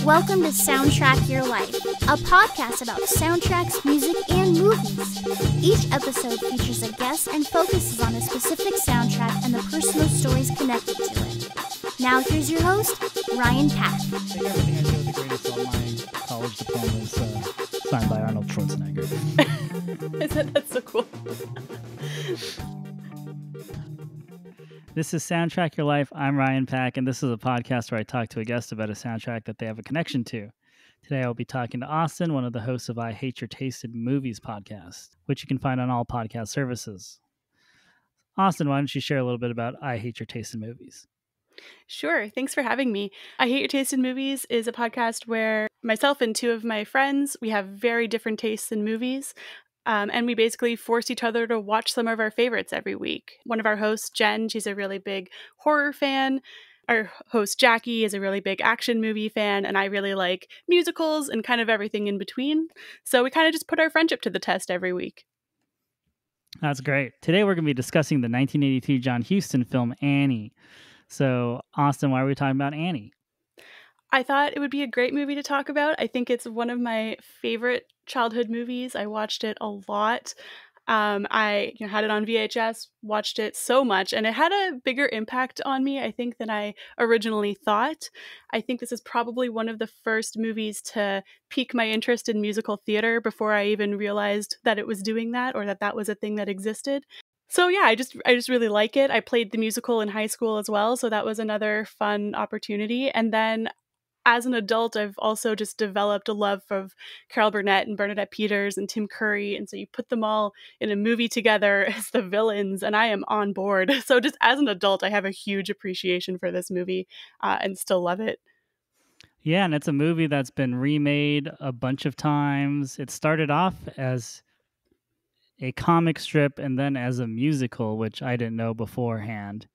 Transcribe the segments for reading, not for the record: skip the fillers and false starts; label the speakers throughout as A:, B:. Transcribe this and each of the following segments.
A: Welcome to Soundtrack Your Life, a podcast about soundtracks, music, and movies. Each episode features a guest and focuses on a specific soundtrack and the personal stories connected to it. Now here's your host, Ryan Pack.
B: I think everything I do with the greatest on my college diploma is signed by Arnold Schwarzenegger.
C: That's so cool.
B: This is Soundtrack Your Life. I'm Ryan Pack, and this is a podcast where I talk to a guest about a soundtrack that they have a connection to. Today I'll be talking to Austin, one of the hosts of I Hate Your Taste in Movies podcast, which you can find on all podcast services. Austin, why don't you share a little bit about I Hate Your Taste in Movies?
C: Sure. Thanks for having me. I Hate Your Taste in Movies is a podcast where myself and two of my friends, we have very different tastes in movies. And we basically force each other to watch some of our favorites every week. One of our hosts, Jen, she's a really big horror fan. Our host, Jackie, is a really big action movie fan. And I really like musicals and kind of everything in between. So we kind of just put our friendship to the test every week.
B: That's great. Today we're going to be discussing the 1982 John Huston film Annie. So, Austin, why are we talking about Annie?
C: I thought it would be a great movie to talk about. I think it's one of my favorite childhood movies. I watched it a lot. I had it on VHS, watched it so much, and it had a bigger impact on me, I think, than I originally thought. I think this is probably one of the first movies to pique my interest in musical theater before I even realized that it was doing that or that that was a thing that existed. So yeah, I just really like it. I played the musical in high school as well, so that was another fun opportunity. And then as an adult, I've also just developed a love of Carol Burnett and Bernadette Peters and Tim Curry. And so you put them all in a movie together as the villains, and I am on board. So just as an adult, I have a huge appreciation for this movie and still love it.
B: Yeah, and it's a movie that's been remade a bunch of times. It started off as a comic strip and then as a musical, which I didn't know beforehand.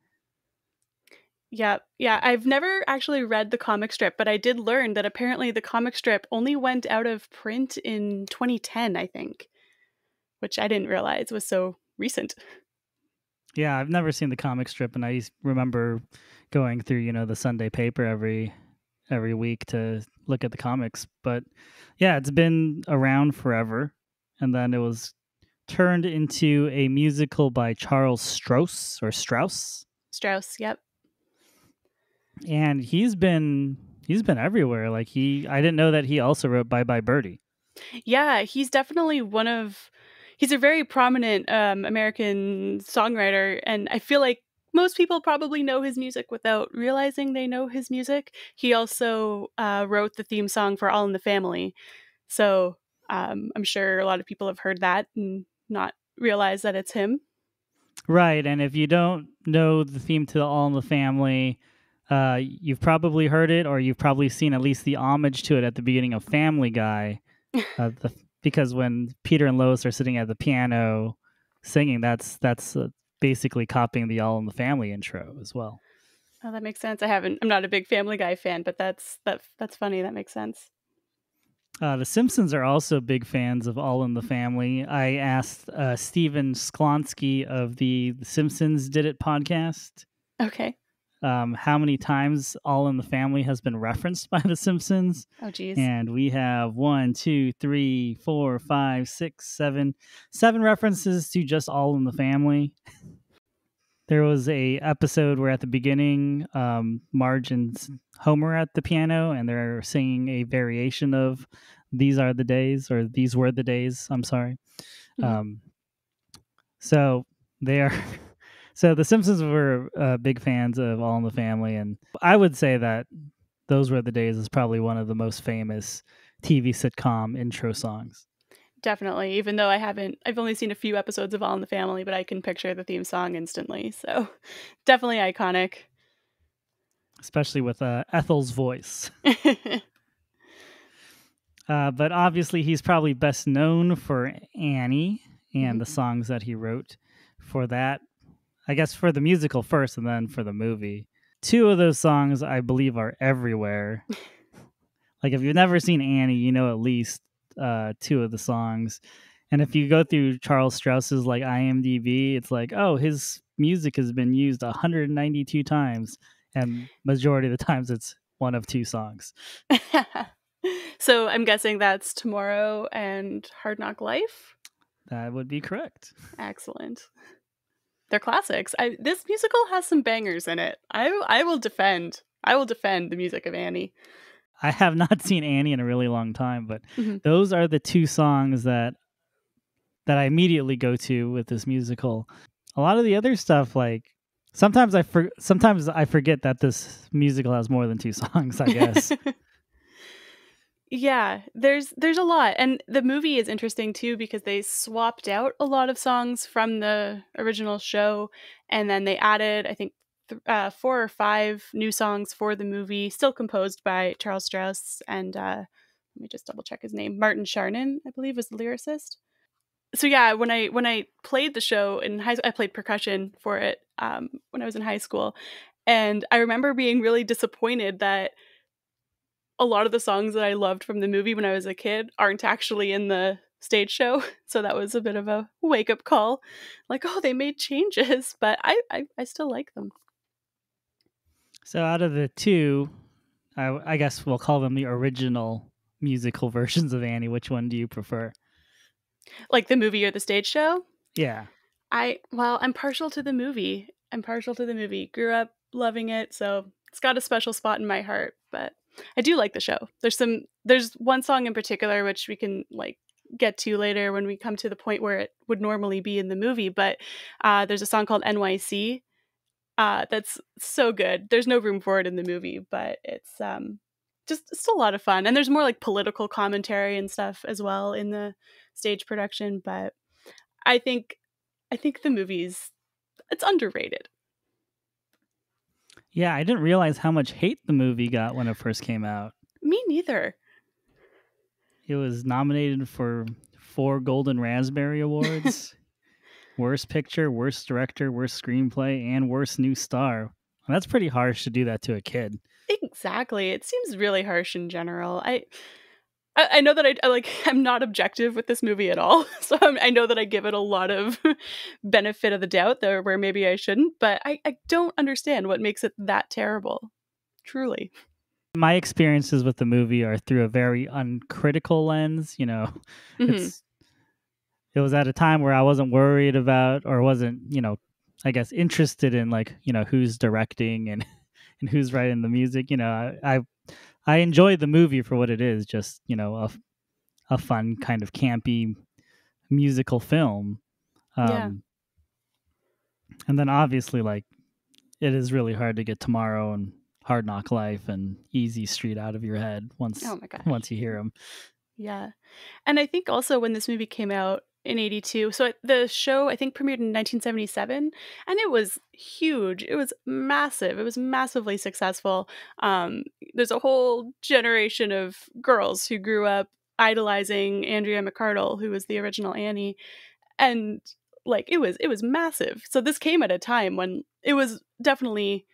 C: Yeah. I've never actually read the comic strip, but I did learn that apparently the comic strip only went out of print in 2010, I think, which I didn't realize was so recent.
B: Yeah, I've never seen the comic strip, and I remember going through, the Sunday paper every week to look at the comics. But yeah, it's been around forever, and then it was turned into a musical by Charles Strauss.
C: Strauss, yep.
B: And he's been everywhere. I didn't know that he also wrote Bye Bye Birdie.
C: Yeah, he's definitely he's a very prominent American songwriter, and I feel like most people probably know his music without realizing they know his music. He also wrote the theme song for All in the Family, so I'm sure a lot of people have heard that and not realize that it's him.
B: Right, and if you don't know the theme to All in the Family, you've probably heard it, or you've probably seen at least the homage to it at the beginning of Family Guy, because when Peter and Lois are sitting at the piano singing, that's basically copying the All in the Family intro as well.
C: Oh, that makes sense. I'm not a big Family Guy fan, but that's funny. That makes sense.
B: The Simpsons are also big fans of All in the Family. I asked Steven Sklonsky of the Simpsons Did It podcast.
C: Okay.
B: How many times All in the Family has been referenced by The Simpsons.
C: Oh, geez.
B: And we have 1, 2, 3, 4, 5, 6, 7 references to just All in the Family. There was a episode where at the beginning, Marge and Homer at the piano, and they're singing a variation of These Are the Days, or These Were the Days, I'm sorry.
C: Mm-hmm.
B: So they are... So the Simpsons were big fans of All in the Family, and I would say that Those Were the Days is probably one of the most famous TV sitcom intro songs.
C: Definitely, even though I've only seen a few episodes of All in the Family, but I can picture the theme song instantly. So definitely iconic.
B: Especially with Ethel's voice. But obviously he's probably best known for Annie and the songs that he wrote for that. I guess for the musical first and then for the movie. Two of those songs, I believe, are everywhere. If you've never seen Annie, you know at least two of the songs. And if you go through Charles Strauss's IMDb, it's his music has been used 192 times. And majority of the times it's one of two songs.
C: So I'm guessing that's Tomorrow and Hard Knock Life?
B: That would be correct.
C: Excellent. They're classics. This musical has some bangers in it. I will defend the music of Annie.
B: I have not seen Annie in a really long time, but those are the two songs that I immediately go to with this musical. A lot of the other stuff, like sometimes I forget that this musical has more than two songs, I guess.
C: Yeah, there's a lot. And the movie is interesting too because they swapped out a lot of songs from the original show and then they added, I think, 4 or 5 new songs for the movie, still composed by Charles Strauss and let me just double check his name. Martin Charnin, I believe, was the lyricist. So yeah, when I played the show in high school, I played percussion for it when I was in high school. And I remember being really disappointed that a lot of the songs that I loved from the movie when I was a kid aren't actually in the stage show. So that was a bit of a wake-up call. Like, oh, they made changes, but I still like them.
B: So out of the two, I guess we'll call them the original musical versions of Annie. Which one do you prefer?
C: Like the movie or the stage show?
B: Yeah.
C: I'm partial to the movie. Grew up loving it, so it's got a special spot in my heart, but I do like the show. There's one song in particular which we can like get to later when we come to the point where it would normally be in the movie, but there's a song called NYC that's so good. There's no room for it in the movie, but it's just still a lot of fun. And there's more like political commentary and stuff as well in the stage production, but I think the movie's it's underrated.
B: Yeah, I didn't realize how much hate the movie got when it first came out.
C: Me neither.
B: It was nominated for 4 Golden Raspberry Awards. Worst Picture, Worst Director, Worst Screenplay, and Worst New Star. Well, that's pretty harsh to do that to a kid.
C: Exactly. It seems really harsh in general. I know that I'm not objective with this movie at all. So I know that I give it a lot of benefit of the doubt there where maybe I shouldn't, but I don't understand what makes it that terrible. Truly.
B: My experiences with the movie are through a very uncritical lens. You know, it was at a time where I wasn't worried about or wasn't, I guess interested in like, who's directing and who's writing the music. I enjoyed the movie for what it is, just, a fun kind of campy musical film.
C: Yeah.
B: And then obviously, like, it is really hard to get Tomorrow and Hard Knock Life and Easy Street out of your head once you hear them.
C: Yeah. And I think also when this movie came out in 82, so the show I think premiered in 1977 and it was huge. It was massive. It was massively successful. There's a whole generation of girls who grew up idolizing Andrea McArdle, who was the original Annie, and like it was massive. So this came at a time when it was definitely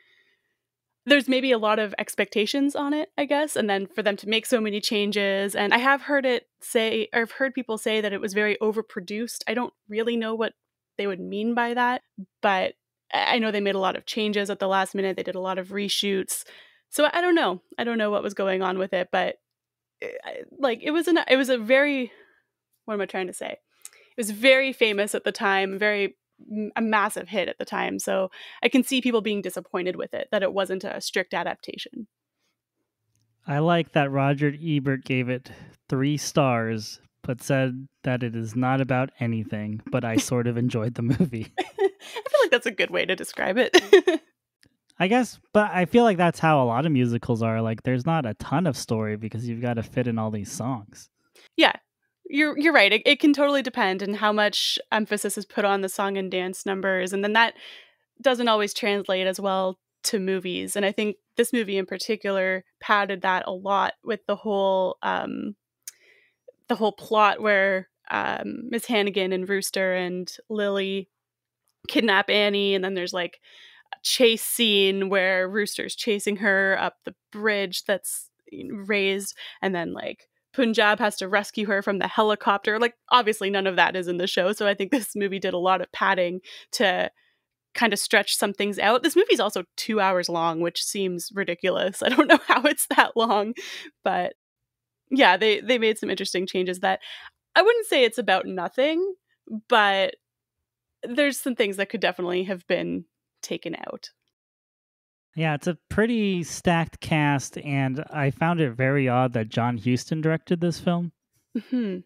C: there's maybe a lot of expectations on it, I guess, and then for them to make so many changes. And I have heard I've heard people say that it was very overproduced. I don't really know what they would mean by that, but I know they made a lot of changes at the last minute. They did a lot of reshoots. So I don't know. I don't know what was going on with it, but it was a very, what am I trying to say? It was very famous at the time, a massive hit at the time. So I can see people being disappointed with it, that it wasn't a strict adaptation.
B: I like that Roger Ebert gave it 3 stars, but said that it is not about anything, but I sort of enjoyed the movie.
C: I feel like that's a good way to describe it.
B: I guess, but I feel like that's how a lot of musicals are. Like, there's not a ton of story because you've got to fit in all these songs.
C: Yeah. You're right. It can totally depend on how much emphasis is put on the song and dance numbers, and then that doesn't always translate as well to movies. And I think this movie in particular padded that a lot with the whole plot where Miss Hannigan and Rooster and Lily kidnap Annie, and then there's like a chase scene where Rooster's chasing her up the bridge that's raised, and then like Punjab has to rescue her from the helicopter. Like, obviously none of that is in the show, so I think this movie did a lot of padding to kind of stretch some things out. This movie's also 2 hours long, which seems ridiculous. I don't know how it's that long, but yeah, they made some interesting changes that I wouldn't say it's about nothing, but there's some things that could definitely have been taken out.
B: Yeah, it's a pretty stacked cast, and I found it very odd that John Huston directed this film.
C: Mm-hmm.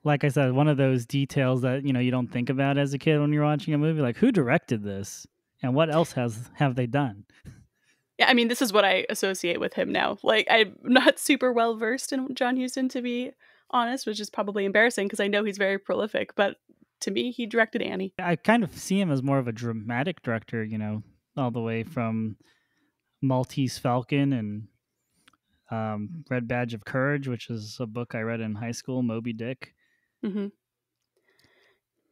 B: Like I said, one of those details that, you don't think about as a kid when you're watching a movie, like who directed this and what else have they done?
C: Yeah, I mean, this is what I associate with him now. Like, I'm not super well versed in John Huston, to be honest, which is probably embarrassing because I know he's very prolific, but to me, he directed Annie.
B: I kind of see him as more of a dramatic director, all the way from Maltese Falcon and Red Badge of Courage, which is a book I read in high school, Moby Dick.
C: Mm-hmm.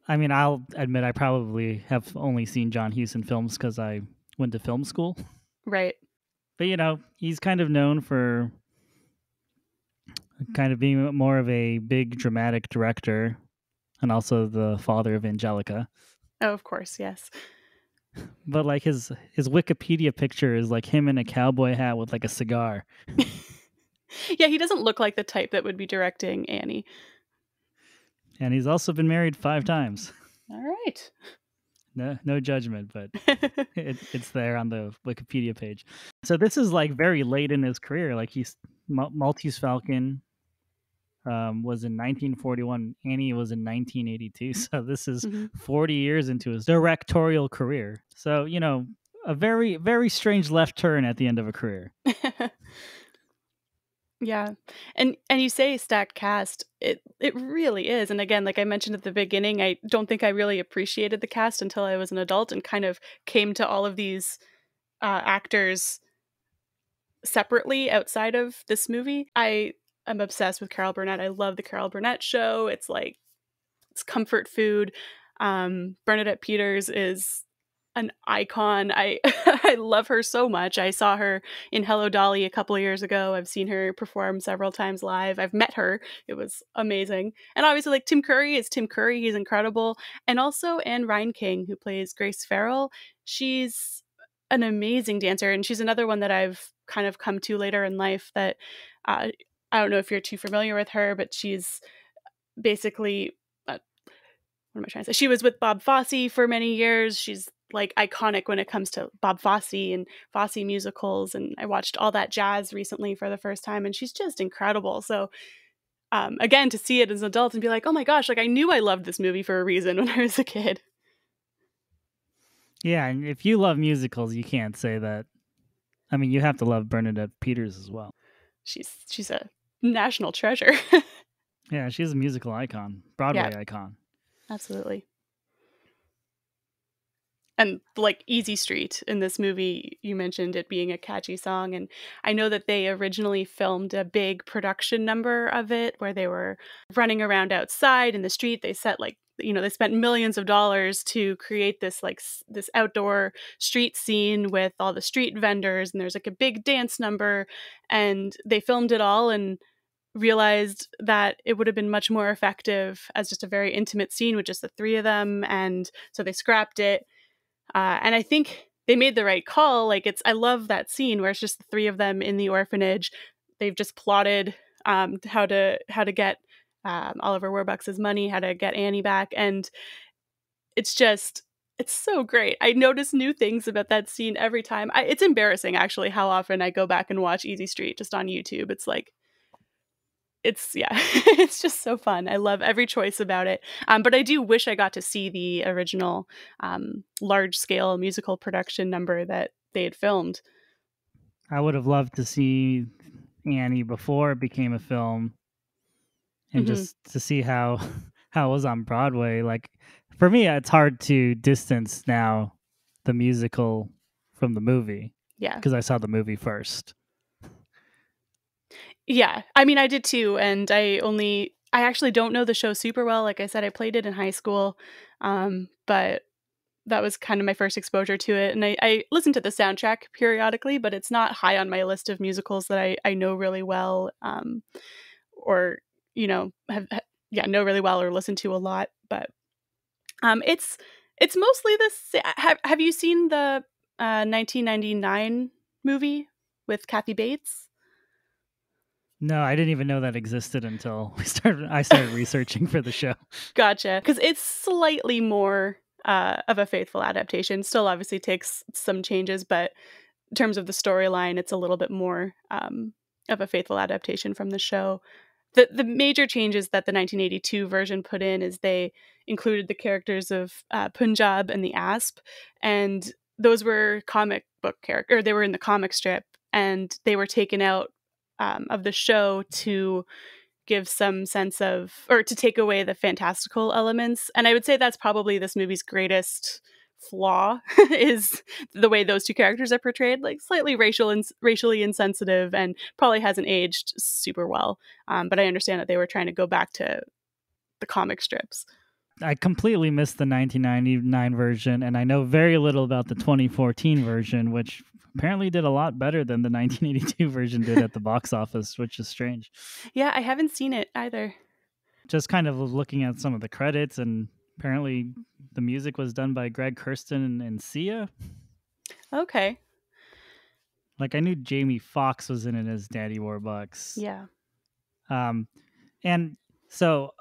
B: I mean, I'll admit I probably have only seen John Huston films because I went to film school.
C: Right.
B: But, he's kind of known for kind of being more of a big dramatic director and also the father of Angelica.
C: Oh, of course, yes.
B: But like his Wikipedia picture is like him in a cowboy hat with like a cigar.
C: Yeah, he doesn't look like the type that would be directing Annie.
B: And he's also been married 5 times.
C: All right.
B: No judgment, but it's there on the Wikipedia page. So this is like very late in his career. Like he's Maltese Falcon was in 1941. Annie was in 1982. So this is 40 years into his directorial career. So, a very, very strange left turn at the end of a career.
C: Yeah. And you say stacked cast. It really is. And again, like I mentioned at the beginning, I don't think I really appreciated the cast until I was an adult and kind of came to all of these actors separately outside of this movie. I'm obsessed with Carol Burnett. I love the Carol Burnett show. It's comfort food. Bernadette Peters is an icon. I I love her so much. I saw her in Hello Dolly a couple of years ago. I've seen her perform several times live. I've met her. It was amazing. And obviously, like Tim Curry is Tim Curry. He's incredible. And also Anne Reinking, who plays Grace Farrell. She's an amazing dancer, and she's another one that I've kind of come to later in life that I don't know if you're too familiar with her, but she's basically what am I trying to say? She was with Bob Fosse for many years. She's like iconic when it comes to Bob Fosse and Fosse musicals. And I watched All That Jazz recently for the first time, and she's just incredible. So again, to see it as an adult and be like, oh my gosh, like I knew I loved this movie for a reason when I was a kid.
B: Yeah, and if you love musicals, you can't say that. I mean, you have to love Bernadette Peters as well.
C: She's a national treasure.
B: Yeah, she's a musical icon, Broadway icon.
C: Absolutely. And like Easy Street in this movie, you mentioned it being a catchy song. And I know that they originally filmed a big production number of it where they were running around outside in the street. They set they spent millions of dollars to create this this outdoor street scene with all the street vendors. And there's like a big dance number, and they filmed it all and realized that it would have been much more effective as just a very intimate scene with just the 3 of them. And so they scrapped it. And I think they made the right call. I love that scene where it's just the 3 of them in the orphanage. They've just plotted how to get Oliver Warbucks' money, how to get Annie back. And it's so great. I notice new things about that scene every time. It's embarrassing, actually, how often I go back and watch Easy Street just on YouTube. It's just so fun. I love every choice about it. But I do wish I got to see the original large-scale musical production number that they had filmed.
B: I would have loved to see Annie before it became a film, and just to see how it was on Broadway. Like, for me, it's hard to distance now the musical from the movie.
C: Yeah.
B: Because I saw the movie first.
C: Yeah, I mean, I did too, and I actually don't know the show super well. Like I said, I played it in high school, but that was kind of my first exposure to it. And I listen to the soundtrack periodically, but it's not high on my list of musicals that I know really well, or know really well or listen to a lot. But it's It's mostly the have you seen the 1999 movie with Kathy Bates?
B: No, I didn't even know that existed until I started researching for the show.
C: Gotcha. Because it's slightly more of a faithful adaptation. Still obviously takes some changes, but in terms of the storyline, it's a little bit more of a faithful adaptation from the show. The major changes that the 1982 version put in is they included the characters of Punjab and the Asp, and those were comic book characters, or they were in the comic strip, and they were taken out of the show to give some sense of, or to take away the fantastical elements. And I would say that's probably this movie's greatest flaw is the way those two characters are portrayed, like slightly racially insensitive, and probably hasn't aged super well. But I understand that they were trying to go back to the comic strips.
B: I completely missed the 1999 version, and I know very little about the 2014 version, which apparently did a lot better than the 1982 version did at the box office, which is strange.
C: Yeah, I haven't seen it either.
B: Just kind of looking at some of the credits, and apparently the music was done by Greg Kurstin and Sia.
C: Okay.
B: Like, I knew Jamie Foxx was in it as Daddy Warbucks.
C: Yeah.
B: And so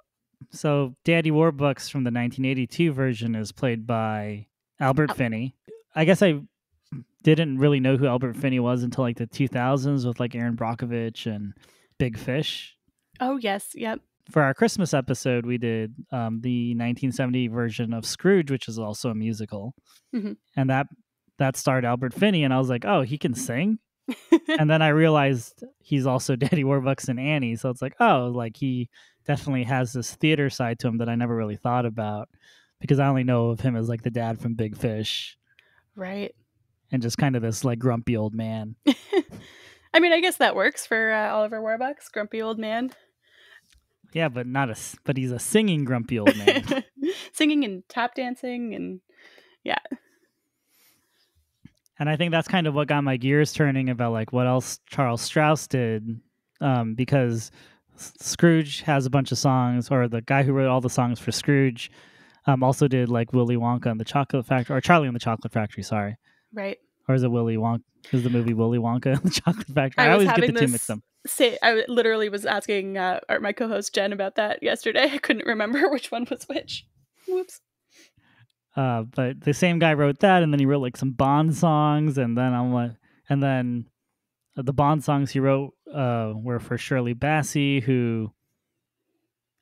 B: Daddy Warbucks from the 1982 version is played by Albert Finney. I guess I didn't really know who Albert Finney was until like the 2000s with like Aaron Brockovich and Big Fish.
C: Oh, yes. Yep.
B: For our Christmas episode, we did the 1970 version of Scrooge, which is also a musical.
C: Mm-hmm.
B: And that starred Albert Finney, and I was like, oh, he can sing? And then I realized he's also Daddy Warbucks and Annie, so it's like, oh, like he definitely has this theater side to him that I never really thought about, because I only know of him as like the dad from Big Fish.
C: Right.
B: And just kind of this like grumpy old man.
C: I mean, I guess that works for Oliver Warbucks, grumpy old man.
B: Yeah, but but he's a singing grumpy old man.
C: Singing and tap dancing, and yeah.
B: And I think that's kind of what got my gears turning about like what else Charles Strouse did, because Scrooge has a bunch of songs, or the guy who wrote all the songs for Scrooge also did like Willy Wonka and the Chocolate Factory, or Charlie and the Chocolate Factory, sorry.
C: Right.
B: Or is it Willy Wonka? Is the movie Willy Wonka and the Chocolate Factory?
C: I
B: always get the two mixed up.
C: I literally was asking my co-host Jen about that yesterday. I couldn't remember which one was which. Whoops.
B: But the same guy wrote that, and then he wrote like some Bond songs, and then the Bond songs he wrote were for Shirley Bassey, who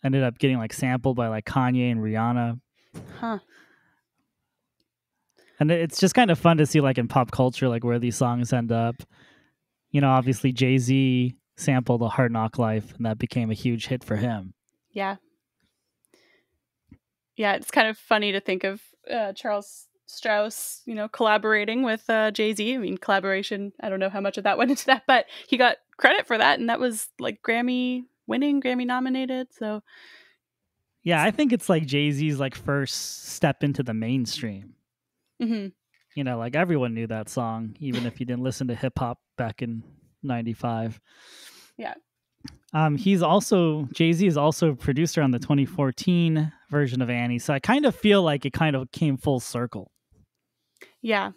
B: ended up getting like sampled by like Kanye and Rihanna.
C: Huh.
B: And it's just kind of fun to see like in pop culture like where these songs end up. You know, obviously Jay-Z sampled A Hard Knock Life, and that became a huge hit for him.
C: Yeah. Yeah, it's kind of funny to think of Charles Strouse, collaborating with Jay-Z. I mean, collaboration, I don't know how much of that went into that, but he got credit for that, and that was like Grammy winning, Grammy nominated, so.
B: Yeah, I think it's like Jay-Z's like first step into the mainstream.
C: Mm-hmm.
B: You know, like everyone knew that song, even if you didn't listen to hip hop back in '95.
C: Yeah.
B: Jay-Z is also a producer on the 2014 version of Annie, so I kind of feel like it kind of came full circle.
C: Yeah.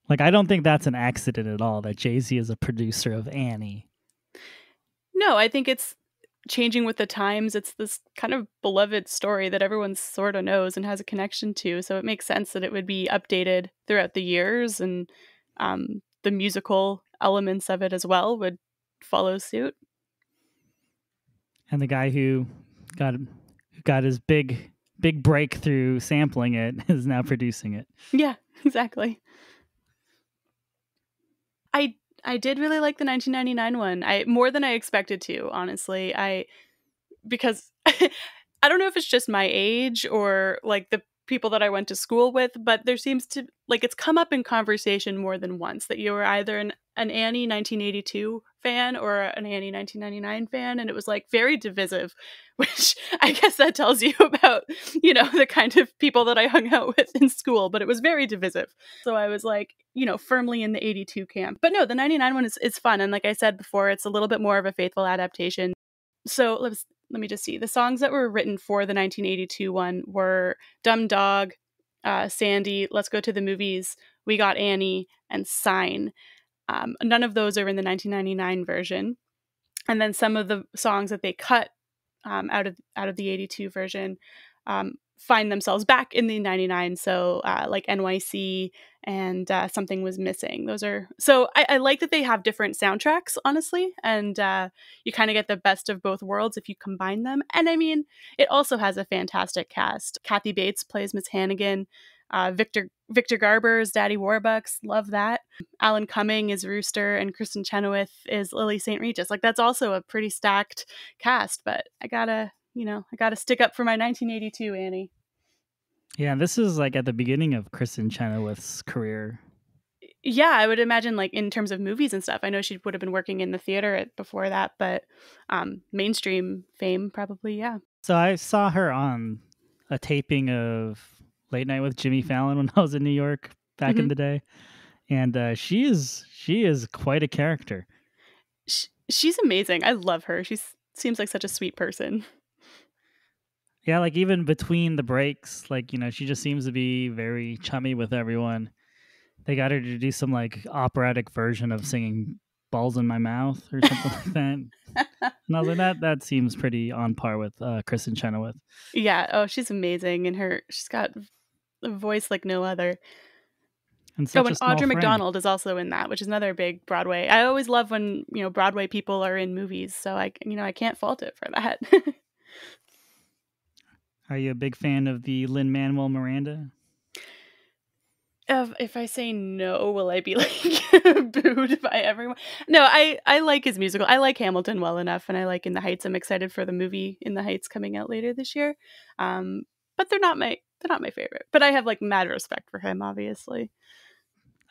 B: Like, I don't think that's an accident at all that Jay-Z is a producer of Annie.
C: No, I think it's changing with the times. It's this kind of beloved story that everyone sort of knows and has a connection to, so it makes sense that it would be updated throughout the years, and the musical elements of it as well would follow suit.
B: And the guy who got his big breakthrough sampling it is now producing it.
C: Yeah, exactly. I did really like the 1999 one. More than I expected to, honestly. Because I don't know if it's just my age or like the people that I went to school with, but there seems to, like, it's come up in conversation more than once that you were either an Annie 1982 fan or an Annie 1999 fan, and it was like very divisive, which I guess that tells you about, the kind of people that I hung out with in school, but it was very divisive. So I was like, firmly in the 82 camp. But no, the 99 one is fun, and like I said before, it's a little bit more of a faithful adaptation. So let me just see. The songs that were written for the 1982 one were Dumb Dog, Sandy, Let's Go to the Movies, We Got Annie, and Sign. None of those are in the 1999 version. And then some of the songs that they cut out of the 82 version find themselves back in the 99. So like NYC and Something Was Missing. Those are, so I like that they have different soundtracks, honestly, and you kind of get the best of both worlds if you combine them. And I mean, it also has a fantastic cast. Kathy Bates plays Miss Hannigan. Victor Garber is Daddy Warbucks. Love that. Alan Cumming is Rooster, and Kristen Chenoweth is Lily St. Regis. Like, that's also a pretty stacked cast, but I gotta stick up for my 1982 Annie.
B: Yeah, this is like at the beginning of Kristen Chenoweth's career.
C: Yeah, I would imagine, like, in terms of movies and stuff. I know she would have been working in the theater before that, but mainstream fame probably, yeah.
B: So I saw her on a taping of Late Night with Jimmy Fallon when I was in New York back in the day, and she is quite a character.
C: She's amazing. I love her. She seems like such a sweet person.
B: Yeah, like even between the breaks, like, you know, she just seems to be very chummy with everyone. They got her to do some like operatic version of singing Balls in My Mouth or something like that. And I was like, that seems pretty on par with Kristen Chenoweth.
C: Yeah. Oh, she's amazing. And she's got a voice like no other.
B: And
C: Audra McDonald is also in that, which is another big Broadway. I always love when, you know, Broadway people are in movies. So I can't fault it for that.
B: Are you a big fan of the Lin-Manuel Miranda?
C: If I say no, will I be like booed by everyone? No, I like his musical. I like Hamilton well enough, and I like In the Heights. I'm excited for the movie In the Heights coming out later this year. But they're not my favorite. But I have like mad respect for him, obviously.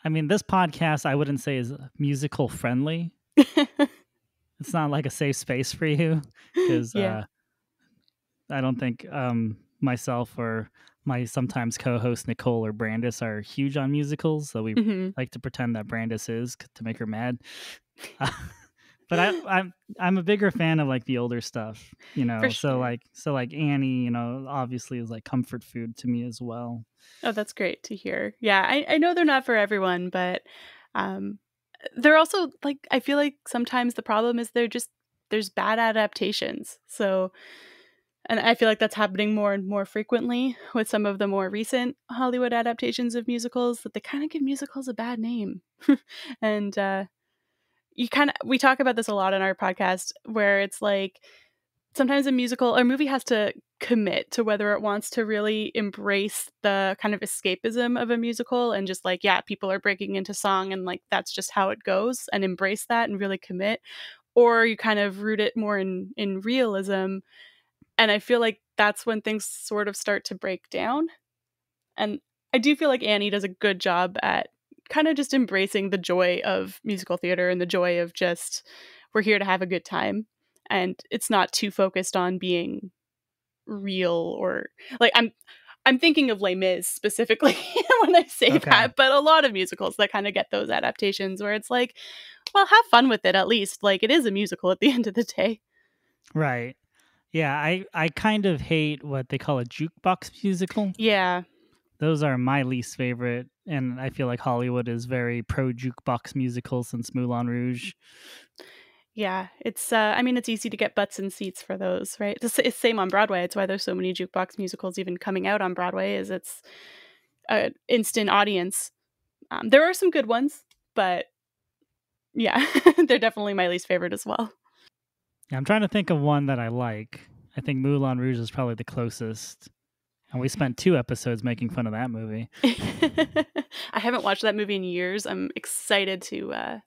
B: I mean, this podcast I wouldn't say is musical friendly. It's not like a safe space for you because I don't think myself or my sometimes co-host Nicole or Brandis are huge on musicals, so we like to pretend that Brandis is to make her mad. But I'm a bigger fan of like the older stuff, you know. Sure. So like Annie, you know, obviously is like comfort food to me as well.
C: Oh, that's great to hear. Yeah, I know they're not for everyone, but they're also like, I feel like sometimes the problem is there's bad adaptations. So. And I feel like that's happening more and more frequently with some of the more recent Hollywood adaptations of musicals, that they kind of give musicals a bad name. And we talk about this a lot on our podcast, where it's like sometimes a musical or movie has to commit to whether it wants to really embrace the kind of escapism of a musical and just like, yeah, people are breaking into song and like that's just how it goes, and embrace that and really commit, or you kind of root it more in realism. And I feel like that's when things sort of start to break down. And I do feel like Annie does a good job at kind of just embracing the joy of musical theater and the joy of just, we're here to have a good time. And it's not too focused on being real, or like I'm thinking of Les Mis specifically when I say that, but a lot of musicals that kind of get those adaptations where it's like, well, have fun with it at least. Like, it is a musical at the end of the day.
B: Right. Yeah, I kind of hate what they call a jukebox musical.
C: Yeah.
B: Those are my least favorite, and I feel like Hollywood is very pro jukebox musical since Moulin Rouge.
C: Yeah, it's I mean, it's easy to get butts in seats for those, right? It's same on Broadway. It's why there's so many jukebox musicals even coming out on Broadway, is it's an instant audience. There are some good ones, but yeah, they're definitely my least favorite as well.
B: I'm trying to think of one that I like. I think Moulin Rouge is probably the closest. And we spent 2 episodes making fun of that movie.
C: I haven't watched that movie in years. I'm excited to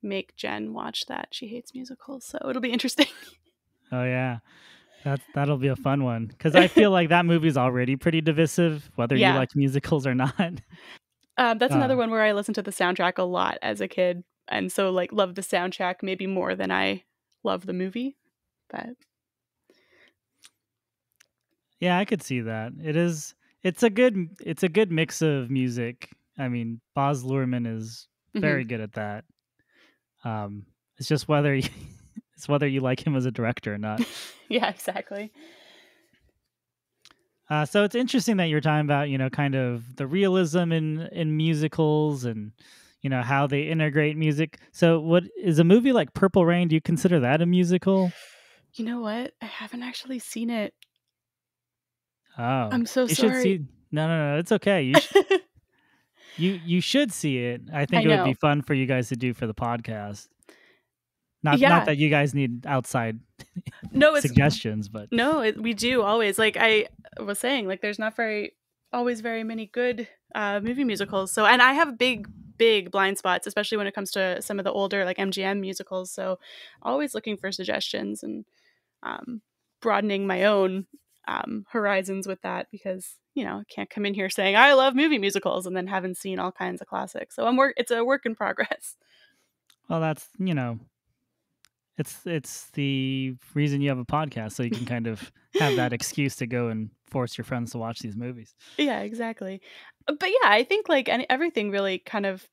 C: make Jen watch that. She hates musicals, so it'll be interesting.
B: Oh, yeah. That'll be a fun one. Because I feel like that movie's already pretty divisive, whether you like musicals or not.
C: That's another one where I listened to the soundtrack a lot as a kid. And so, like, love the soundtrack maybe more than I love the movie, but
B: yeah, I could see that. It's a good mix of music. I mean, Baz Luhrmann is very good at that. It's just whether It's whether you like him as a director or not.
C: Yeah, exactly.
B: So it's interesting that you're talking about, kind of the realism in musicals and, how they integrate music. So what is a movie like Purple Rain? Do you consider that a musical?
C: You know what? I haven't actually seen it.
B: Oh,
C: I'm so
B: you should
C: sorry.
B: see. No, it's okay. You should see it. I think
C: I
B: it would be
C: know.
B: fun for you guys to do for the podcast. Not
C: Yeah.
B: that you guys need outside
C: No,
B: suggestions, but
C: we do always. Like I was saying, like there's not always very many good movie musicals. So, and I have big blind spots, especially when it comes to some of the older like MGM musicals. So, always looking for suggestions and broadening my own horizons with that, because I can't come in here saying I love movie musicals and then haven't seen all kinds of classics. So it's a work in progress.
B: well, that's it's the reason you have a podcast, so you can kind of have that excuse to go and force your friends to watch these movies.
C: Yeah, exactly. But yeah, I think like everything really kind of.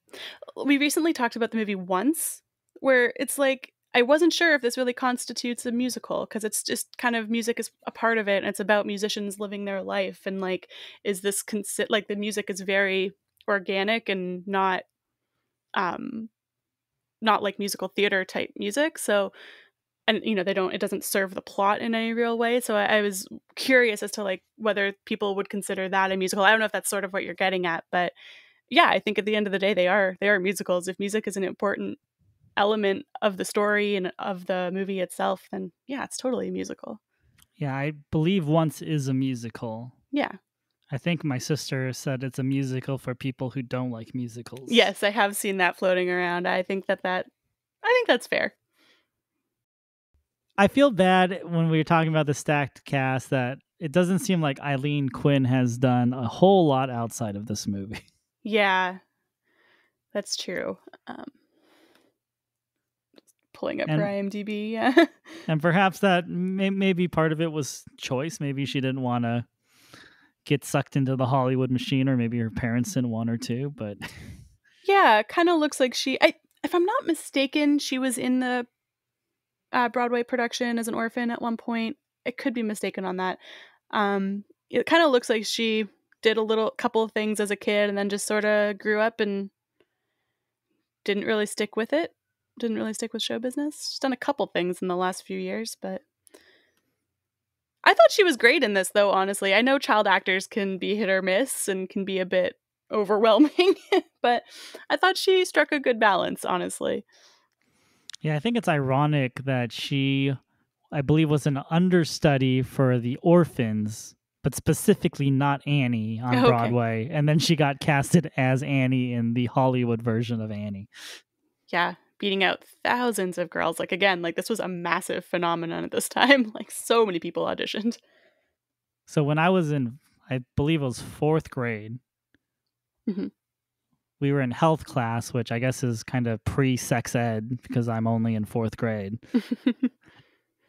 C: We recently talked about the movie Once, where it's like I wasn't sure if this really constitutes a musical, because it's just kind of music is a part of it, and it's about musicians living their life, and like is this like the music is very organic and um not like musical theater type music. So, and it doesn't serve the plot in any real way. So I was curious as to like whether people would consider that a musical. I don't know if that's sort of what you're getting at, but yeah, I think at the end of the day they are musicals. If music is an important element of the story and of the movie itself, then yeah, it's totally a musical.
B: Yeah, I believe Once is a musical.
C: Yeah.
B: I think my sister said it's a musical for people who don't like musicals.
C: Yes, I have seen that floating around. I think that's fair.
B: I feel bad when we were talking about the stacked cast that it doesn't seem like Aileen Quinn has done a whole lot outside of this movie.
C: Yeah, that's true. Pulling up her IMDb, yeah.
B: And perhaps that maybe part of it was choice. Maybe she didn't want to get sucked into the Hollywood machine, or maybe her parents didn't want her to, but
C: yeah, kind of looks like if I'm not mistaken, she was in the Broadway production as an orphan at one point. I could be mistaken on that. It kind of looks like she did a couple of things as a kid and then just sort of grew up and didn't really stick with it. Didn't really stick with show business. She's done a couple things in the last few years, but I thought she was great in this, though, honestly. I know child actors can be hit or miss and can be a bit overwhelming, but I thought she struck a good balance, honestly.
B: Yeah, I think it's ironic that she, I believe, was an understudy for the orphans, but specifically not Annie on Broadway. And then she got casted as Annie in the Hollywood version of Annie.
C: Yeah, beating out thousands of girls. Like, again, like this was a massive phenomenon at this time. Like, so many people auditioned.
B: So when I was in, I believe it was 4th grade, we were in health class, which I guess is kind of pre-sex ed because I'm only in 4th grade.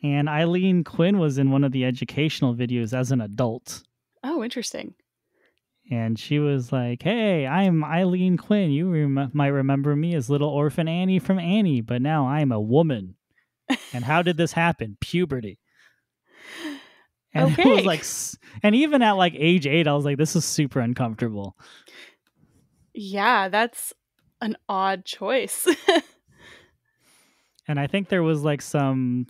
B: And Aileen Quinn was in one of the educational videos as an adult.
C: Oh, interesting.
B: And she was like, "Hey, I'm Aileen Quinn. You might remember me as little orphan Annie from Annie, but now I'm a woman." And how did this happen? Puberty. And it was like, and even at like age 8, I was like, this is super uncomfortable.
C: Yeah, that's an odd choice.
B: And I think there was like some,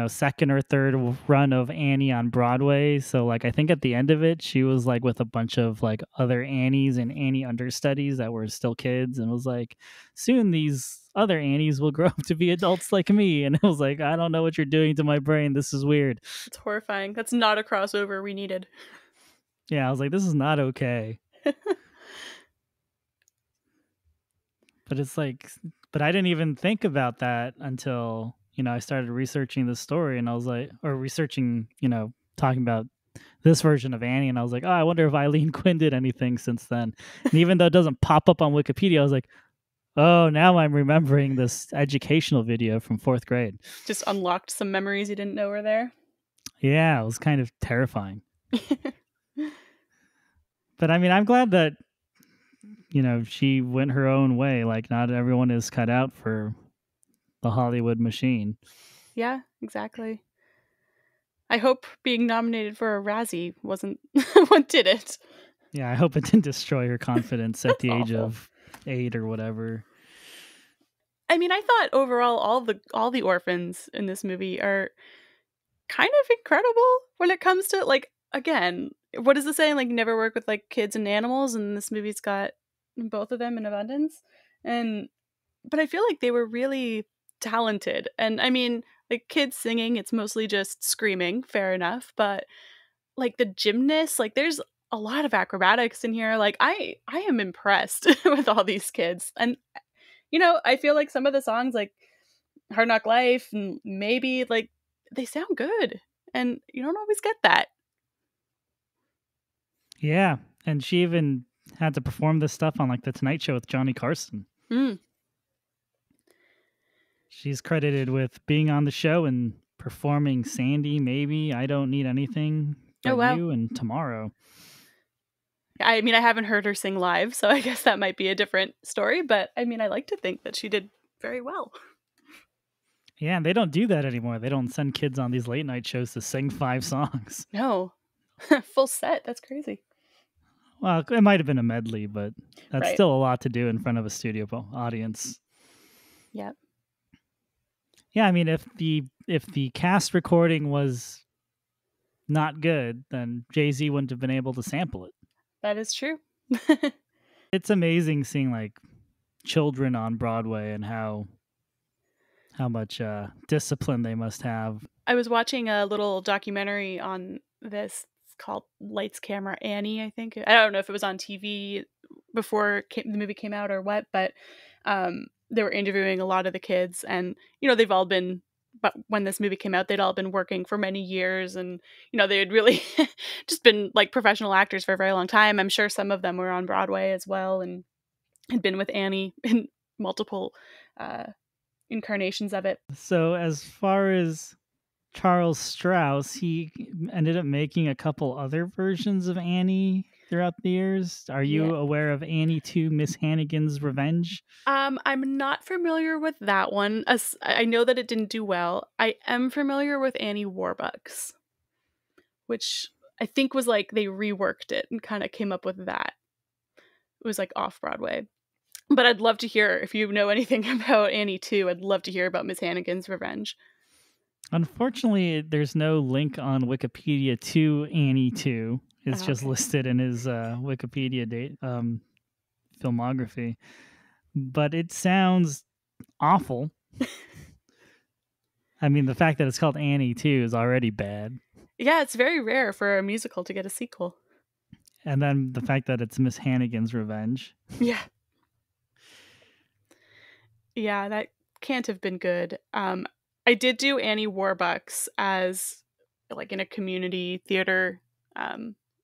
B: second or third run of Annie on Broadway. So like, I think at the end of it, she was like with a bunch of like other Annies and Annie understudies that were still kids, and was like, soon these other Annies will grow up to be adults like me. And it was like, I don't know what you're doing to my brain. This is weird.
C: It's horrifying. That's not a crossover we needed.
B: Yeah, I was like, this is not okay. But it's like, but I didn't even think about that until, I started researching the story, and I was like, or researching, talking about this version of Annie, and I was like, oh, I wonder if Aileen Quinn did anything since then. And even though it doesn't pop up on Wikipedia, I was like, oh, now I'm remembering this educational video from 4th grade.
C: Just unlocked some memories you didn't know were there.
B: Yeah, it was kind of terrifying. But I mean, I'm glad that, she went her own way. Like, not everyone is cut out for the Hollywood machine.
C: Yeah, exactly. I hope being nominated for a Razzie wasn't what did it.
B: Yeah, I hope it didn't destroy her confidence at
C: That's
B: the age
C: awful.
B: of 8 or whatever.
C: I mean, I thought overall all the orphans in this movie are kind of incredible when it comes to, like, again, what is the saying? Like, never work with like kids and animals, and this movie's got both of them in abundance. And but I feel like they were really talented. And I mean, like kids singing, it's mostly just screaming, fair enough, but like the gymnasts, like there's a lot of acrobatics in here. Like I am impressed with all these kids. And I feel like some of the songs like Hard Knock Life and maybe like they sound good. And you don't always get that.
B: Yeah, and she even had to perform this stuff on like the Tonight Show with Johnny Carson.
C: Mm.
B: She's credited with being on the show and performing Sandy, Maybe, I Don't Need Anything But
C: Oh wow.
B: You, and Tomorrow.
C: I mean, I haven't heard her sing live, so I guess that might be a different story, but I mean, I like to think that she did very well.
B: Yeah, and they don't do that anymore. They don't send kids on these late night shows to sing 5 songs.
C: No. Full set. That's crazy.
B: Well, it might have been a medley, but that's
C: Right.
B: still a lot to do in front of a studio audience.
C: Yep.
B: Yeah, I mean, if the cast recording was not good, then Jay-Z wouldn't have been able to sample it.
C: That is true.
B: It's amazing seeing like children on Broadway and how much discipline they must have.
C: I was watching a little documentary on this. It's called Lights, Camera, Annie, I think. I don't know if it was on TV before the movie came out or what, but they were interviewing a lot of the kids, and they've all been, but when this movie came out, they'd all been working for many years, and they had really just been like professional actors for a very long time. I'm sure some of them were on Broadway as well and had been with Annie in multiple incarnations of it.
B: So as far as Charles Strouse, he ended up making a couple other versions of Annie throughout the years. Are you aware of Annie 2, Miss Hannigan's Revenge?
C: I'm not familiar with that one. I know that it didn't do well. I am familiar with Annie Warbucks, which I think was like they reworked it and kind of came up with that. It was like off Broadway. But I'd love to hear, if you know anything about Annie 2, I'd love to hear about Miss Hannigan's Revenge.
B: Unfortunately, there's no link on Wikipedia to Annie 2. It's just listed in his Wikipedia filmography. But it sounds awful. I mean, the fact that it's called Annie 2 is already bad.
C: Yeah, it's very rare for a musical to get a sequel.
B: And then the fact that it's Miss Hannigan's Revenge.
C: Yeah. Yeah, that can't have been good. I did do Annie Warbucks as like in a community theater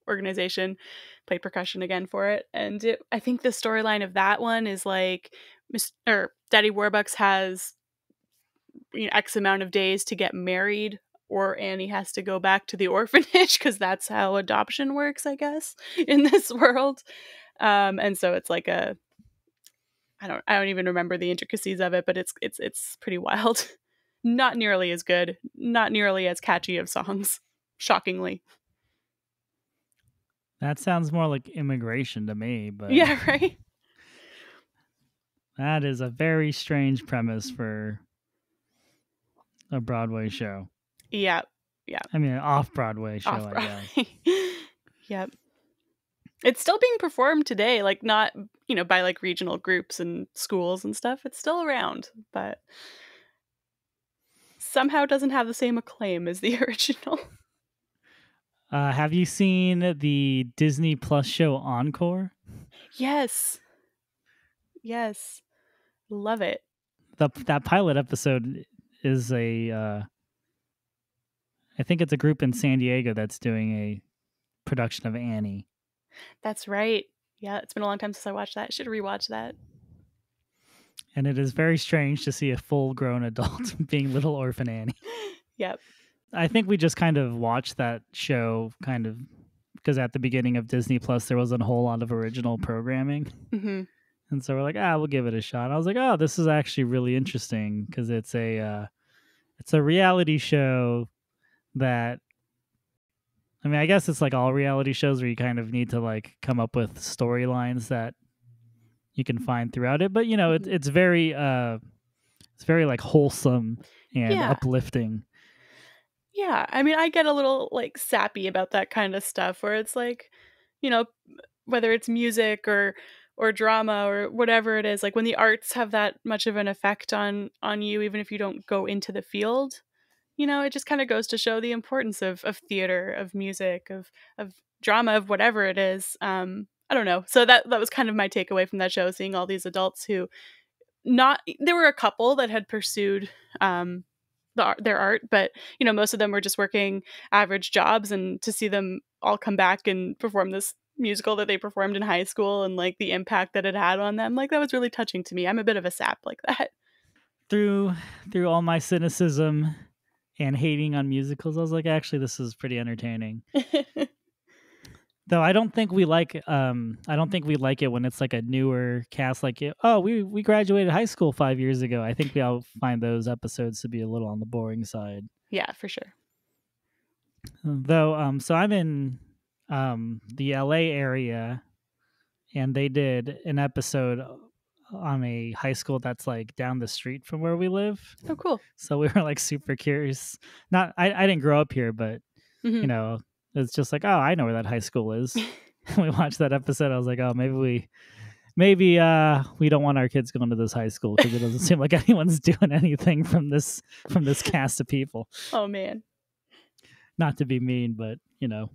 C: organization, played percussion again for it. And I think the storyline of that one is like Daddy Warbucks has X amount of days to get married, or Annie has to go back to the orphanage because that's how adoption works, I guess, in this world. And so it's like I don't even remember the intricacies of it, but it's pretty wild. Not nearly as good, not nearly as catchy of songs, shockingly.
B: That sounds more like Immigration to me, but
C: yeah, right.
B: That is a very strange premise for a Broadway show.
C: Yeah.
B: I mean, an off-Broadway show, I guess.
C: Yep. It's still being performed today, like not, by like regional groups and schools and stuff. It's still around, but somehow doesn't have the same acclaim as the original.
B: Have you seen the Disney Plus show Encore?
C: Yes. Love it.
B: That pilot episode is I think it's a group in San Diego that's doing a production of Annie.
C: That's right. Yeah, it's been a long time since I watched that. I should rewatch that.
B: And it is very strange to see a full-grown adult being little orphan Annie.
C: Yep.
B: I think we just kind of watched that show because at the beginning of Disney Plus, there wasn't a whole lot of original programming.
C: Mm-hmm.
B: And so we're like, we'll give it a shot. I was like, this is actually really interesting because it's it's a reality show that, I mean, I guess it's like all reality shows where you kind of need to like come up with storylines that you can find throughout it. But you know, it's very like wholesome and
C: Yeah.
B: uplifting.
C: Yeah. I mean, I get a little like sappy about that kind of stuff where it's like, you know, whether it's music or drama or whatever it is, like when the arts have that much of an effect on you, even if you don't go into the field, you know, it just kind of goes to show the importance of theater, of music, of drama, of whatever it is. I don't know. So that was kind of my takeaway from that show, seeing all these adults who there were a couple that had pursued their art, but you know, most of them were just working average jobs, and to see them all come back and perform this musical that they performed in high school and like the impact that it had on them, like that was really touching to me. I'm a bit of a sap like that.
B: Through all my cynicism and hating on musicals, I was like, actually, this is pretty entertaining. Though I don't think we like it when it's like a newer cast, like, oh, we graduated high school 5 years ago. I think we all find those episodes to be a little on the boring side.
C: Yeah, for sure.
B: Though, so I'm in the LA area, and they did an episode on a high school that's like down the street from where we live.
C: Oh, cool.
B: So we were like super curious. I didn't grow up here, but you know, it's just like, oh, I know where that high school is. We watched that episode. I was like, oh, maybe we don't want our kids going to this high school because it doesn't seem like anyone's doing anything from this cast of people.
C: Oh man.
B: Not to be mean, but you know.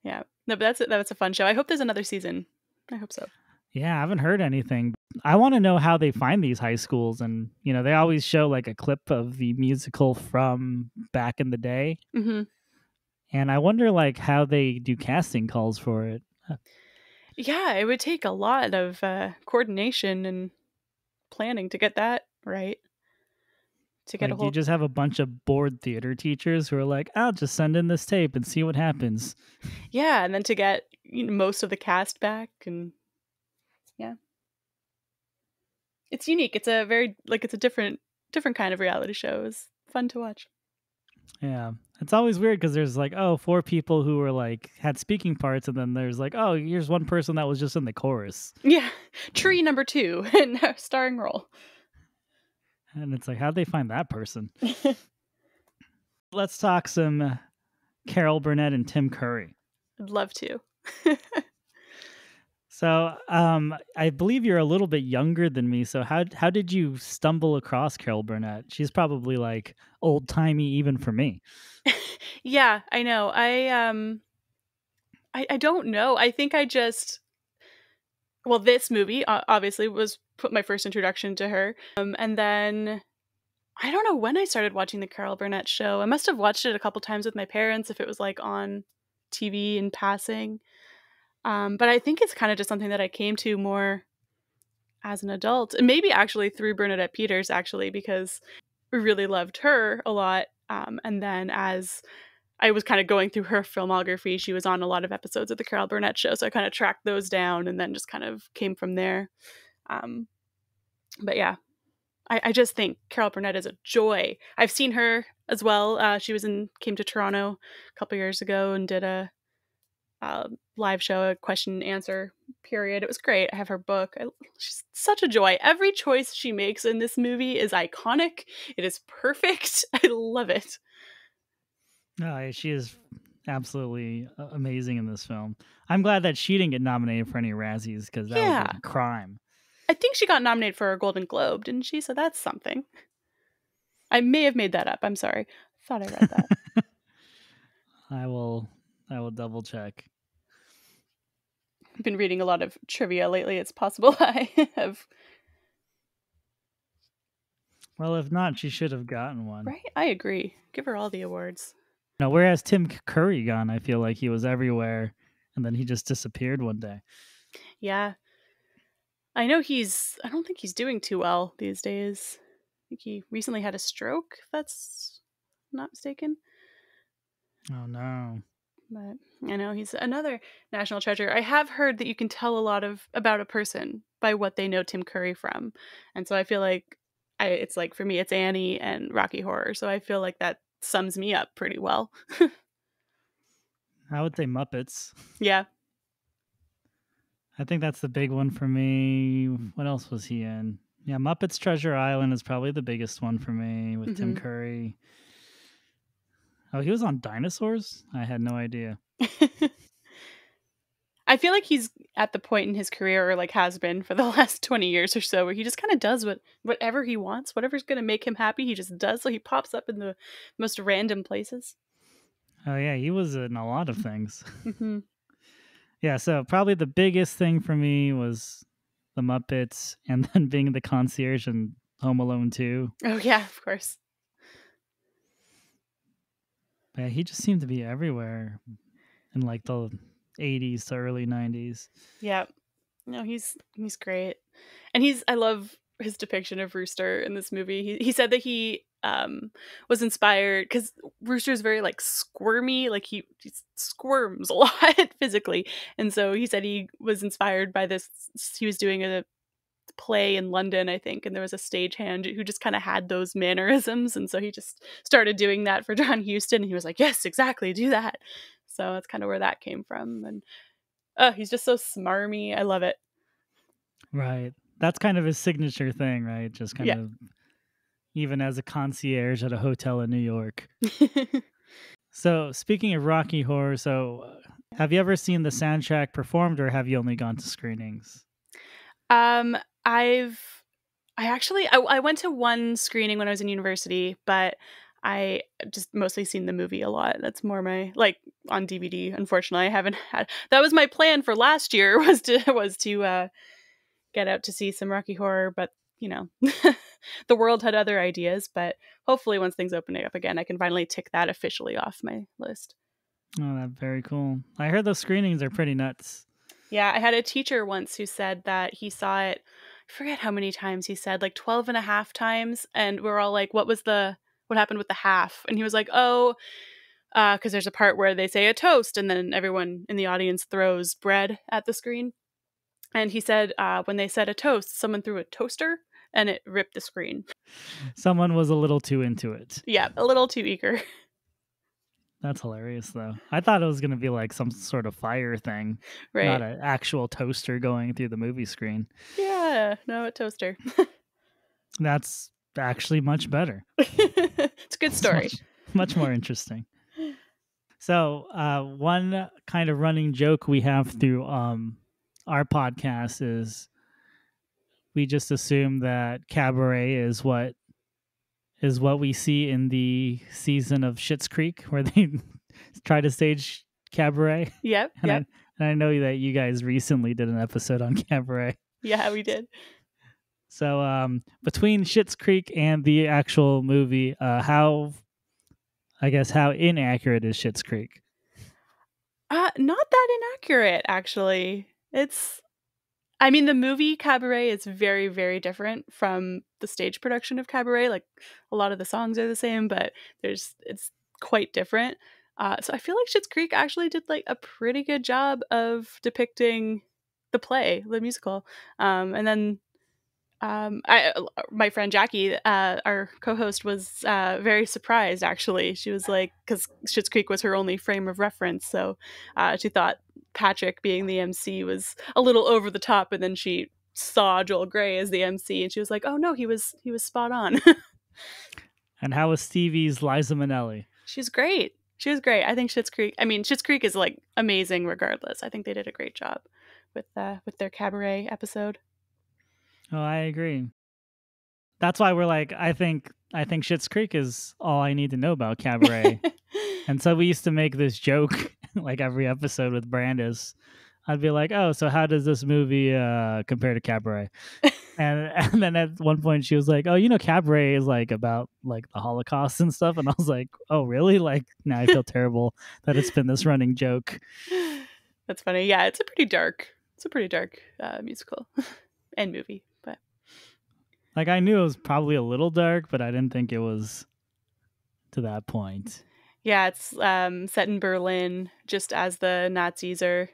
C: Yeah. No, but that's a fun show. I hope there's another season. I hope so.
B: Yeah, I haven't heard anything. I want to know how they find these high schools, and you know, they always show like a clip of the musical from back in the day.
C: Mm-hmm.
B: And I wonder like how they do casting calls for it.
C: Yeah, it would take a lot of coordination and planning to get that right. To get
B: Like, do you just have a bunch of bored theater teachers who are like, I'll just send in this tape and see what happens?
C: Yeah, and then to get most of the cast back, and yeah. It's unique. It's a very it's a different kind of reality show. It's fun to watch.
B: Yeah. It's always weird because there's like, oh, 4 people who were like had speaking parts, and then there's like, oh, here's one person that was just in the chorus.
C: Yeah. Tree number 2 in a starring role.
B: And it's like, how'd they find that person? Let's talk some Carol Burnett and Tim Curry.
C: I'd love to.
B: So, I believe you're a little bit younger than me. So how did you stumble across Carol Burnett? She's probably like old timey even for me.
C: Yeah, I know. I don't know. I think I just, well, this movie obviously was my first introduction to her. And then I don't know when I started watching the Carol Burnett show. I must have watched it a couple times with my parents if it was like on TV in passing. But I think it's kind of just something that I came to more as an adult, and maybe actually through Bernadette Peters, actually, because we really loved her a lot. And then as I was kind of going through her filmography, she was on a lot of episodes of the Carol Burnett show, so I kind of tracked those down and then just kind of came from there. But yeah, I just think Carol Burnett is a joy. I've seen her as well. She came to Toronto a couple years ago and did a live show, a question and answer period. It was great. I have her book. She's such a joy. Every choice she makes in this movie is iconic. It is perfect. I love it.
B: No, she is absolutely amazing in this film. I'm glad that she didn't get nominated for any Razzies because that would be a crime.
C: I think she got nominated for a Golden Globe, didn't she? So that's something. I may have made that up. I'm sorry. I thought I read that.
B: I will double check.
C: I've been reading a lot of trivia lately. It's possible I have.
B: Well, if not, she should have gotten one.
C: Right? I agree. Give her all the awards.
B: No, where has Tim Curry gone? I feel like he was everywhere, and then he just disappeared one day.
C: Yeah. I know I don't think he's doing too well these days. I think he recently had a stroke, if that's not mistaken.
B: Oh, no.
C: But I know he's another national treasure. I have heard that you can tell a lot about a person by what they know Tim Curry from. And so I feel like it's like for me, it's Annie and Rocky Horror. So I feel like that sums me up pretty well.
B: I would say Muppets.
C: Yeah.
B: I think that's the big one for me. What else was he in? Yeah, Muppets Treasure Island is probably the biggest one for me with Tim Curry. Oh, he was on Dinosaurs? I had no idea.
C: I feel like he's at the point in his career, or like has been for the last 20 years or so, where he just kind of does whatever he wants, whatever's going to make him happy, he just does. So he pops up in the most random places.
B: Oh, yeah, he was in a lot of things.
C: Mm-hmm.
B: Yeah, so probably the biggest thing for me was the Muppets, and then being the concierge in Home Alone 2.
C: Oh, yeah, of course.
B: But yeah, he just seemed to be everywhere in like the 80s to early 90s.
C: Yeah. No, he's great. And I love his depiction of Rooster in this movie. He said that he was inspired because Rooster's very like squirmy, like he squirms a lot physically. And so he said he was inspired by this. He was doing a play in London, I think, and there was a stagehand who just kind of had those mannerisms, and so he just started doing that for John Huston, and he was like, yes, exactly, do that. So that's kind of where that came from. And he's just so smarmy. I love it.
B: Right. That's kind of his signature thing, right? Just kind of, even as a concierge at a hotel in New York. So speaking of Rocky Horror, have you ever seen the soundtrack performed, or have you only gone to screenings?
C: I went to one screening when I was in university, but I just mostly seen the movie a lot. That's more my, like, on DVD. Unfortunately, I haven't had. That was my plan for last year, was to get out to see some Rocky Horror, but you know, the world had other ideas. But hopefully, once things open up again, I can finally tick that officially off my list.
B: Oh, that's very cool. I heard those screenings are pretty nuts.
C: Yeah, I had a teacher once who said that he saw it, I forget how many times he said, like 12 and a half times. And we're all like, what happened with the half? And he was like, because there's a part where they say a toast and then everyone in the audience throws bread at the screen. And he said when they said a toast, someone threw a toaster and it ripped the screen.
B: Someone was a little too into it.
C: Yeah, a little too eager.
B: That's hilarious, though. I thought it was going to be like some sort of fire thing,
C: right?
B: Not an actual toaster going through the movie screen.
C: Yeah, no, a toaster.
B: That's actually much better.
C: It's a good story.
B: Much more interesting. So one kind of running joke we have through our podcast is we just assume that cabaret is what we see in the season of Schitt's Creek, where they try to stage cabaret.
C: Yep.
B: And I know that you guys recently did an episode on cabaret.
C: Yeah, we did.
B: So between Schitt's Creek and the actual movie, how inaccurate is Schitt's Creek?
C: Not that inaccurate, actually. I mean, the movie Cabaret is very, very different from the stage production of Cabaret. Like, a lot of the songs are the same, but it's quite different. So I feel like Schitt's Creek actually did like a pretty good job of depicting the play, the musical. And then my friend Jackie, our co-host, was very surprised, actually. She was like, because Schitt's Creek was her only frame of reference, so she thought Patrick being the MC was a little over the top, and then she saw Joel Grey as the MC, and she was like, oh no, he was spot on.
B: And how was Stevie's Liza Minnelli?
C: She's great. She was great. I think Schitt's Creek is like amazing regardless. I think they did a great job with their Cabaret episode.
B: Oh, I agree. That's why we're like, I think Schitt's Creek is all I need to know about Cabaret. And so we used to make this joke like every episode with Brandis. I'd be like, oh, so how does this movie compare to Cabaret? and then at one point she was like, oh, Cabaret is like about like the Holocaust and stuff. And I was like, oh, really? Like, now I feel terrible that it's been this running joke.
C: That's funny. Yeah, it's a pretty dark musical and movie. But
B: like, I knew it was probably a little dark, but I didn't think it was to that point.
C: Yeah, it's set in Berlin just as the Nazis are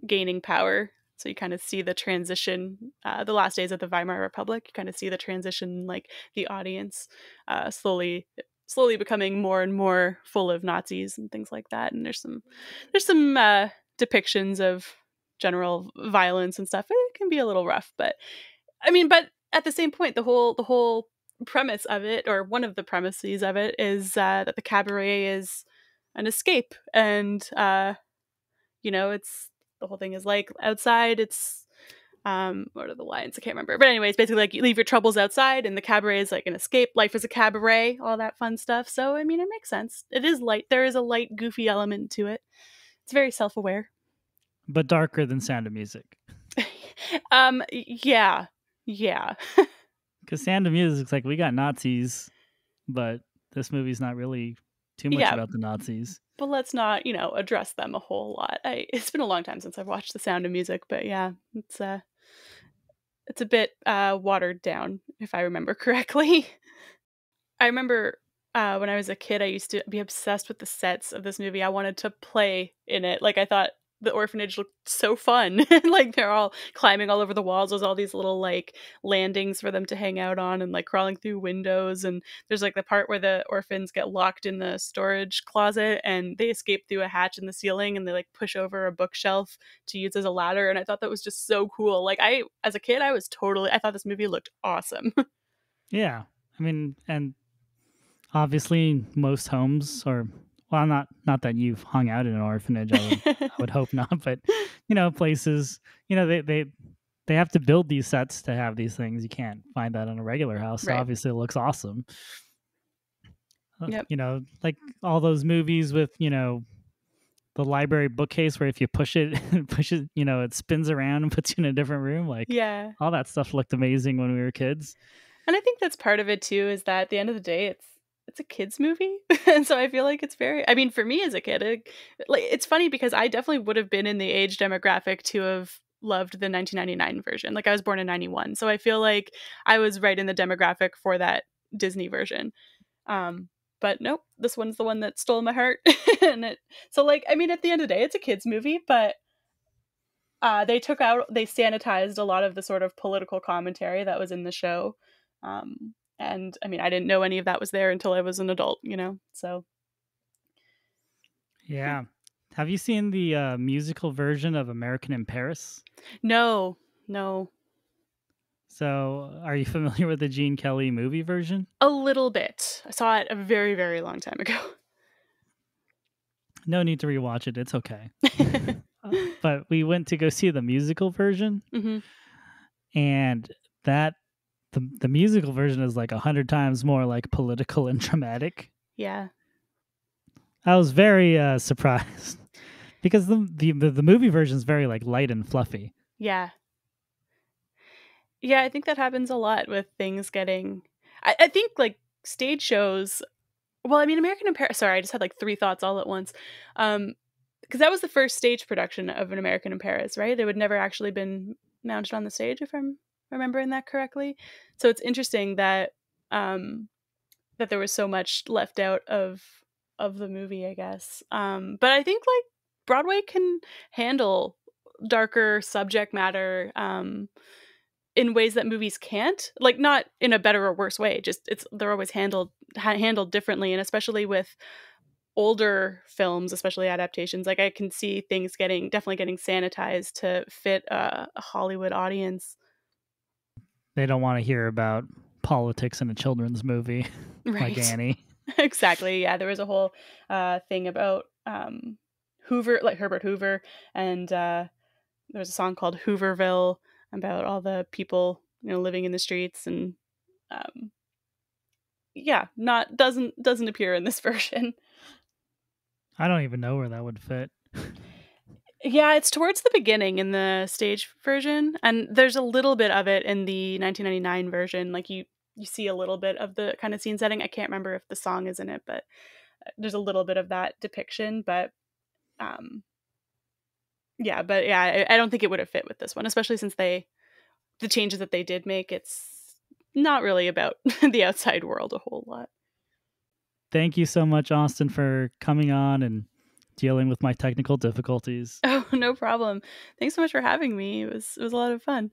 C: gaining power. So you kind of see the transition, the last days of the Weimar Republic. You kind of see the transition, like the audience slowly becoming more and more full of Nazis and things like that. And there's some depictions of general violence and stuff. It can be a little rough, but but at the same point, the whole premise of it, or one of the premises of it, is that the cabaret is an escape, and it's the whole thing is like outside. It's what are the lines? I can't remember, but anyways, basically like you leave your troubles outside, and the cabaret is like an escape. Life is a cabaret, all that fun stuff. So it makes sense. It is light. There is a light, goofy element to it. It's very self-aware,
B: but darker than Sound of Music.
C: Yeah.
B: Because Sound of Music's like, we got Nazis, but this movie's not really too much about the Nazis.
C: But let's not, address them a whole lot. It's been a long time since I've watched The Sound of Music, but yeah, it's a bit watered down, if I remember correctly. I remember when I was a kid, I used to be obsessed with the sets of this movie. I wanted to play in it. Like, I thought the orphanage looked so fun. Like, they're all climbing all over the walls. There's all these little like landings for them to hang out on, and like crawling through windows. And there's like the part where the orphans get locked in the storage closet and they escape through a hatch in the ceiling, and they like push over a bookshelf to use as a ladder. And I thought that was just so cool. Like, as a kid, I thought this movie looked awesome.
B: Yeah. And obviously most homes, or well, not that you've hung out in an orphanage, I would hope not, but places, they have to build these sets to have these things. You can't find that in a regular house. Right. So obviously it looks awesome. Yep. Like all those movies with, the library bookcase where if you push it, it spins around and puts you in a different room. Like, yeah, all that stuff looked amazing when we were kids.
C: And I think that's part of it too, is that at the end of the day, it's a kid's movie. And so I feel like it's very, for me as a kid, it's funny because I definitely would have been in the age demographic to have loved the 1999 version. Like, I was born in 91. So I feel like I was right in the demographic for that Disney version. But nope, this one's the one that stole my heart. And at the end of the day, it's a kid's movie, but they sanitized a lot of the sort of political commentary that was in the show. And I didn't know any of that was there until I was an adult, so.
B: Yeah. Have you seen the musical version of American in Paris?
C: No.
B: So are you familiar with the Gene Kelly movie version?
C: A little bit. I saw it a very, very long time ago.
B: No need to rewatch it. It's okay. But we went to go see the musical version. Mm-hmm. And the musical version is like 100 times more like political and dramatic.
C: Yeah.
B: I was very surprised because the movie version is very like light and fluffy.
C: Yeah. Yeah, I think that happens a lot with things getting... I think like stage shows... Well, American in Paris... Sorry, I just had like three thoughts all at once. Because that was the first stage production of An American in Paris, right? It would never actually been mounted on the stage, if I'm remembering that correctly. So it's interesting that that there was so much left out of the movie, I guess. But I think like Broadway can handle darker subject matter in ways that movies can't. Like, not in a better or worse way, just they're always handled differently. And especially with older films, especially adaptations, like I can see things definitely getting sanitized to fit a Hollywood audience.
B: They don't want to hear about politics in a children's movie, right? Like Annie.
C: Exactly. Yeah, there was a whole thing about Hoover, like Herbert Hoover, and there was a song called Hooverville about all the people living in the streets, and doesn't appear in this version.
B: I don't even know where that would fit.
C: Yeah, it's towards the beginning in the stage version, and there's a little bit of it in the 1999 version. Like you see a little bit of the kind of scene setting. I can't remember if the song is in it, but there's a little bit of that depiction. But I don't think it would have fit with this one, especially since the changes that they did make, it's not really about the outside world a whole lot.
B: Thank you so much, Austin, for coming on and dealing with my technical difficulties.
C: Oh, no problem. Thanks so much for having me. It was a lot of fun.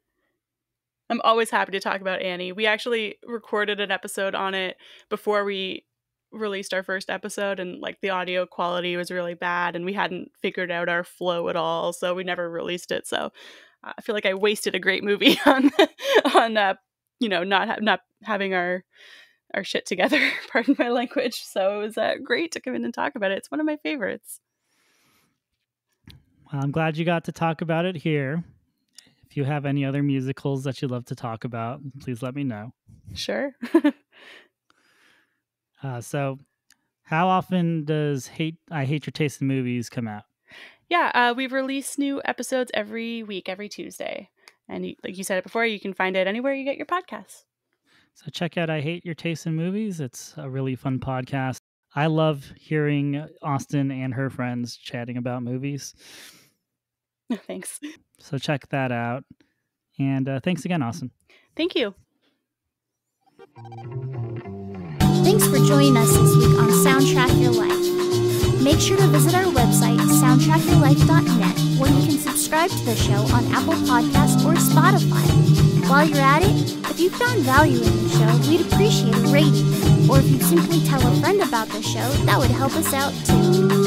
C: I'm always happy to talk about Annie. We actually recorded an episode on it before we released our first episode, and like the audio quality was really bad and we hadn't figured out our flow at all, so we never released it. So I feel like I wasted a great movie on not having our shit together. Pardon my language. So it was great to come in and talk about it. It's one of my favorites.
B: Well, I'm glad you got to talk about it here. If you have any other musicals that you'd love to talk about, please let me know.
C: Sure.
B: So how often does I Hate Your Taste in Movies come out?
C: Yeah, we release new episodes every week, every Tuesday. And like you said it before, you can find it anywhere you get your podcasts.
B: So check out I Hate Your Taste in Movies. It's a really fun podcast. I love hearing Austin and her friends chatting about movies.
C: Thanks.
B: So check that out. And thanks again, Austin.
C: Thank you.
A: Thanks for joining us this week on Soundtrack Your Life. Make sure to visit our website, soundtrackyourlife.net, where you can subscribe to the show on Apple Podcasts or Spotify. While you're at it, if you found value in the show, we'd appreciate a rating. Or if you'd simply tell a friend about the show, that would help us out too.